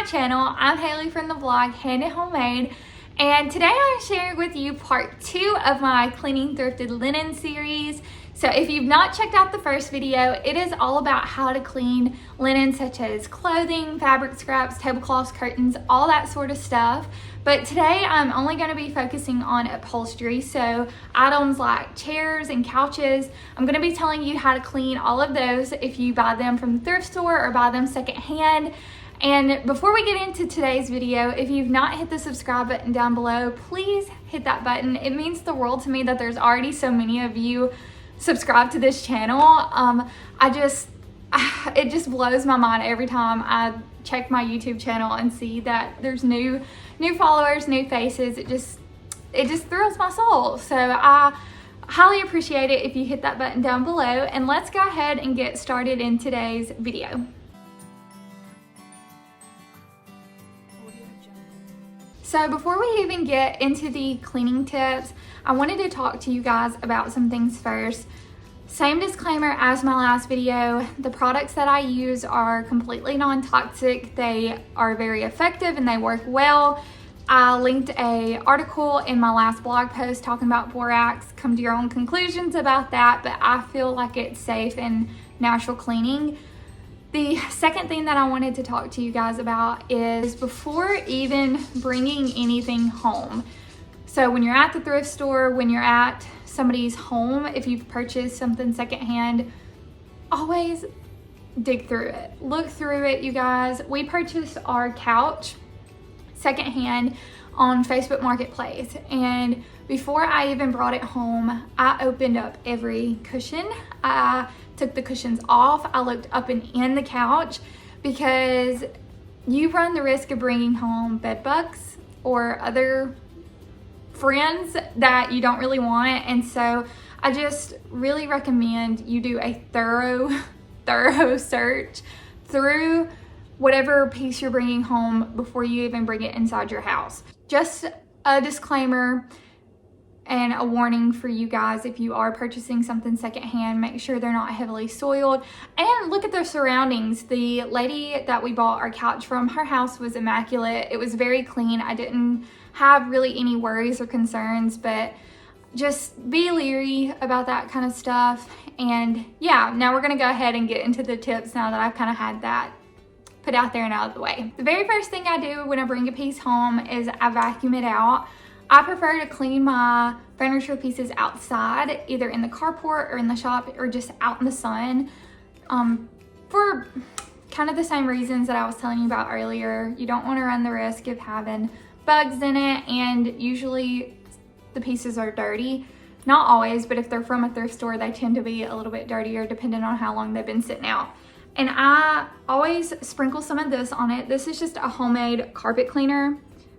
channel. I'm Haley from the blog Hand It Homemade, and today I'm sharing with you part 2 of my cleaning thrifted linen series. So if you've not checked out the first video, it is all about how to clean linen such as clothing, fabric scraps, tablecloths, curtains, all that sort of stuff. But today I'm only going to be focusing on upholstery, so items like chairs and couches. I'm going to be telling you how to clean all of those if you buy them from the thrift store or buy them secondhand. And before we get into today's video, if you've not hit the subscribe button down below, please hit that button. It means the world to me that there's already so many of you subscribe to this channel. It just blows my mind every time I check my YouTube channel and see that there's new followers, new faces. It just thrills my soul. So I highly appreciate it if you hit that button down below, and let's go ahead and get started in today's video. So before we even get into the cleaning tips, I wanted to talk to you guys about some things first. Same disclaimer as my last video, the products that I use are completely non-toxic. They are very effective and they work well. I linked an article in my last blog post talking about borax. Come to your own conclusions about that, but I feel like it's safe and natural cleaning. The second thing that I wanted to talk to you guys about is before even bringing anything home. So when you're at the thrift store, when you're at somebody's home, if you've purchased something secondhand, always dig through it. Look through it, you guys. We purchased our couch secondhand on Facebook Marketplace, and before I even brought it home, I opened up every cushion. I took the cushions off. I looked up and in the couch, because you run the risk of bringing home bed bugs or other friends that you don't really want. And so I just really recommend you do a thorough search through whatever piece you're bringing home before you even bring it inside your house. Just a disclaimer and a warning for you guys: if you are purchasing something secondhand, make sure they're not heavily soiled, and look at their surroundings. The lady that we bought our couch from, her house was immaculate. It was very clean. I didn't have really any worries or concerns, but just be leery about that kind of stuff. And yeah, now we're gonna go ahead and get into the tips now that I've kind of had that put out there and out of the way. The very first thing I do when I bring a piece home is I vacuum it out. I prefer to clean my furniture pieces outside, either in the carport or in the shop or just out in the sun, for kind of the same reasons that I was telling you about earlier. You don't want to run the risk of having bugs in it, and usually the pieces are dirty. Not always, but if they're from a thrift store, they tend to be a little bit dirtier depending on how long they've been sitting out. And I always sprinkle some of this on it. This is just a homemade carpet cleaner,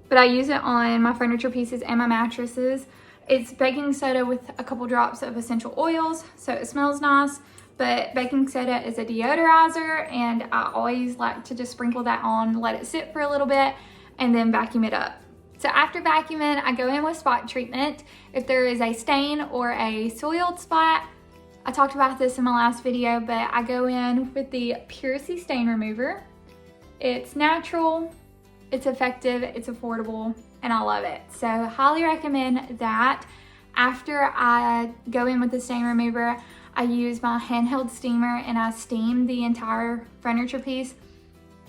but I use it on my furniture pieces and my mattresses. It's baking soda with a couple drops of essential oils, so it smells nice. But baking soda is a deodorizer, and I always like to just sprinkle that on, let it sit for a little bit, and then vacuum it up. So after vacuuming, I go in with spot treatment. If there is a stain or a soiled spot, I talked about this in my last video, but I go in with the Puracy Stain Remover. It's natural, it's effective, it's affordable, and I love it. So highly recommend that. After I go in with the stain remover, I use my handheld steamer and I steam the entire furniture piece.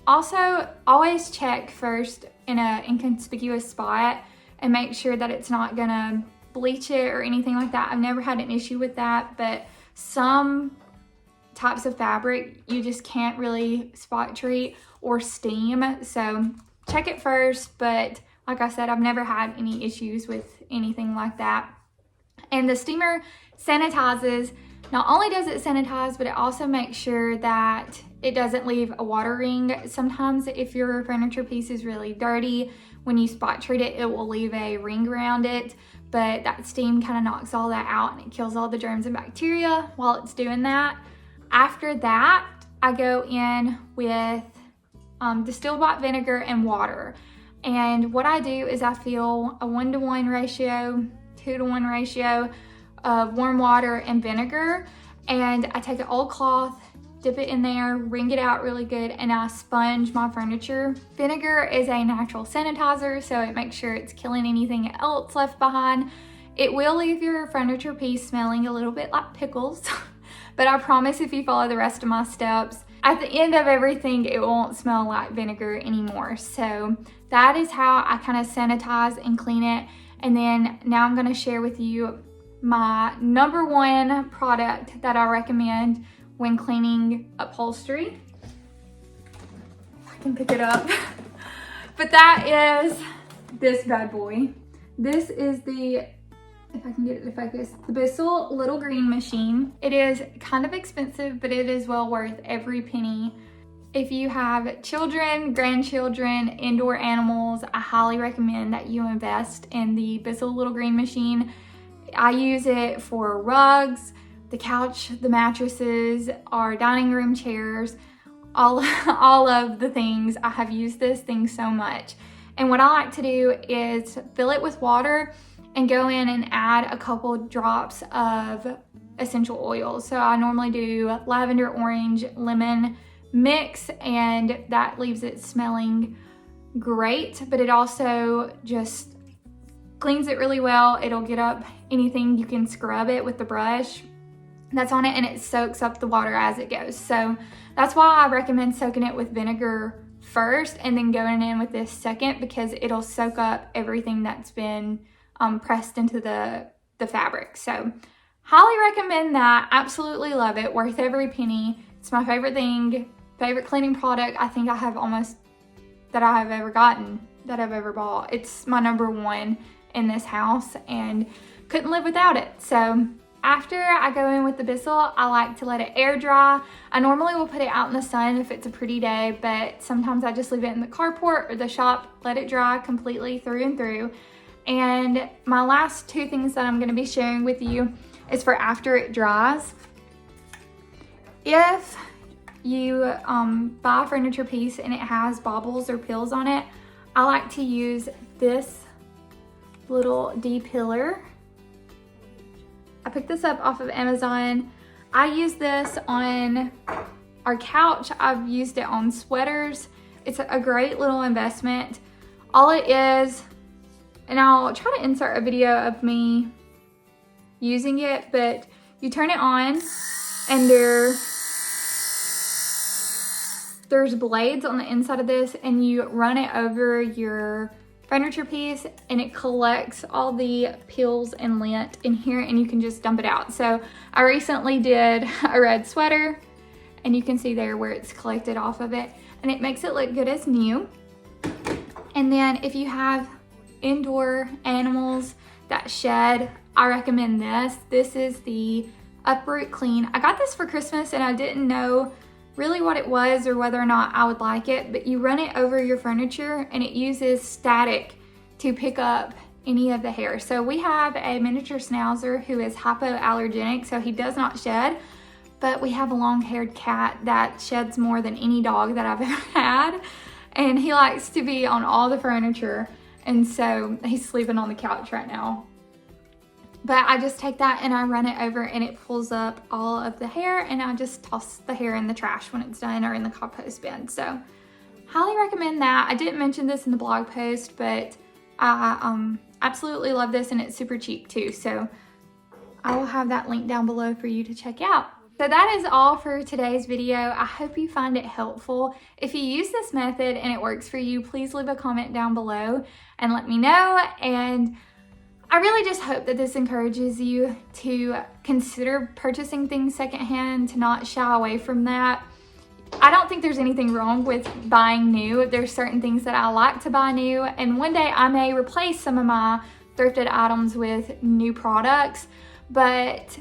Also, always check first in an inconspicuous spot and make sure that it's not gonna bleach it or anything like that. I've never had an issue with that, but some types of fabric you just can't really spot treat or steam. So check it first, but like I said, I've never had any issues with anything like that. And the steamer sanitizes. Not only does it sanitize, but it also makes sure that it doesn't leave a water ring. Sometimes if your furniture piece is really dirty, when you spot treat it, it will leave a ring around it, but that steam kind of knocks all that out and it kills all the germs and bacteria while it's doing that. After that, I go in with distilled white vinegar and water. And what I do is I fill a 1-to-1 ratio, 2-to-1 ratio of warm water and vinegar, and I take an old cloth, dip it in there, wring it out really good, and I sponge my furniture. Vinegar is a natural sanitizer, so it makes sure it's killing anything else left behind. It will leave your furniture piece smelling a little bit like pickles, but I promise if you follow the rest of my steps, at the end of everything, it won't smell like vinegar anymore. So that is how I kind of sanitize and clean it. And then now I'm gonna share with you my #1 product that I recommend when cleaning upholstery. I can pick it up. But that is this bad boy. This is the, if I can get it to focus, the Bissell Little Green machine. It is kind of expensive, but it is well worth every penny. If you have children, grandchildren, indoor animals, I highly recommend that you invest in the Bissell Little Green machine. I use it for rugs, the couch, the mattresses, our dining room chairs, all of the things. I have used this thing so much. And what I like to do is fill it with water and go in and add a couple drops of essential oils. So I normally do lavender, orange, lemon mix, and that leaves it smelling great, but it also just cleans it really well. It'll get up anything. You can scrub it with the brush that's on it, and it soaks up the water as it goes. So that's why I recommend soaking it with vinegar first and then going in with this second, because it'll soak up everything that's been pressed into the fabric. So highly recommend that. Absolutely love it. Worth every penny. It's my favorite thing, favorite cleaning product I think I have almost that I have ever gotten, that I've ever bought. It's my #1 in this house and couldn't live without it. So after I go in with the Bissell, I like to let it air dry. I normally will put it out in the sun if it's a pretty day, but sometimes I just leave it in the carport or the shop, let it dry completely through and through. And my last 2 things that I'm gonna be sharing with you is for after it dries. If you buy a furniture piece and it has baubles or pills on it, I like to use this little de-pillar. I picked this up off of Amazon. I use this on our couch. I've used it on sweaters. It's a great little investment. All it is, and I'll try to insert a video of me using it, but you turn it on and there's blades on the inside of this, and you run it over your furniture piece and it collects all the peels and lint in here, and you can just dump it out. So I recently did a red sweater and you can see there where it's collected off of it, and it makes it look good as new. And then if you have indoor animals that shed, I recommend this. This is the Uproot Clean. I got this for Christmas and I didn't know really what it was or whether or not I would like it, but you run it over your furniture and it uses static to pick up any of the hair. So we have a miniature schnauzer who is hypoallergenic, so he does not shed, but we have a long-haired cat that sheds more than any dog that I've ever had, and he likes to be on all the furniture, and so he's sleeping on the couch right now. But I just take that and I run it over and it pulls up all of the hair, and I just toss the hair in the trash when it's done or in the compost bin. So highly recommend that. I didn't mention this in the blog post, but I absolutely love this, and it's super cheap too. So I will have that link down below for you to check out. So that is all for today's video. I hope you find it helpful. If you use this method and it works for you, please leave a comment down below and let me know. And I really just hope that this encourages you to consider purchasing things secondhand, to not shy away from that. I don't think there's anything wrong with buying new. There's certain things that I like to buy new, and one day I may replace some of my thrifted items with new products. But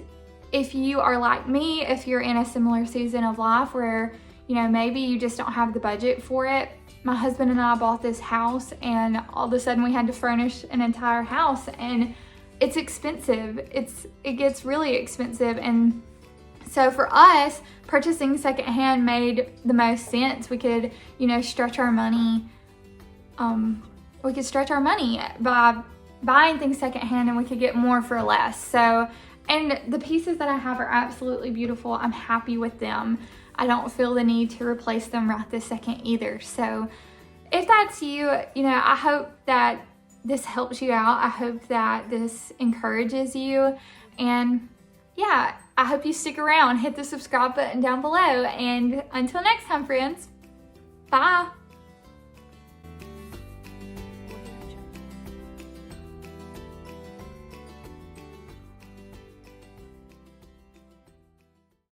if you are like me, if you're in a similar season of life where, you know, maybe you just don't have the budget for it. My husband and I bought this house, and all of a sudden we had to furnish an entire house, and it's expensive. It gets really expensive. And so for us, purchasing secondhand made the most sense. We could, you know, stretch our money. We could stretch our money by buying things secondhand, and we could get more for less. So, and the pieces that I have are absolutely beautiful. I'm happy with them. I don't feel the need to replace them right this second either. So if that's you, I hope that this helps you out. I hope that this encourages you. And yeah, I hope you stick around. Hit the subscribe button down below. And until next time, friends, bye.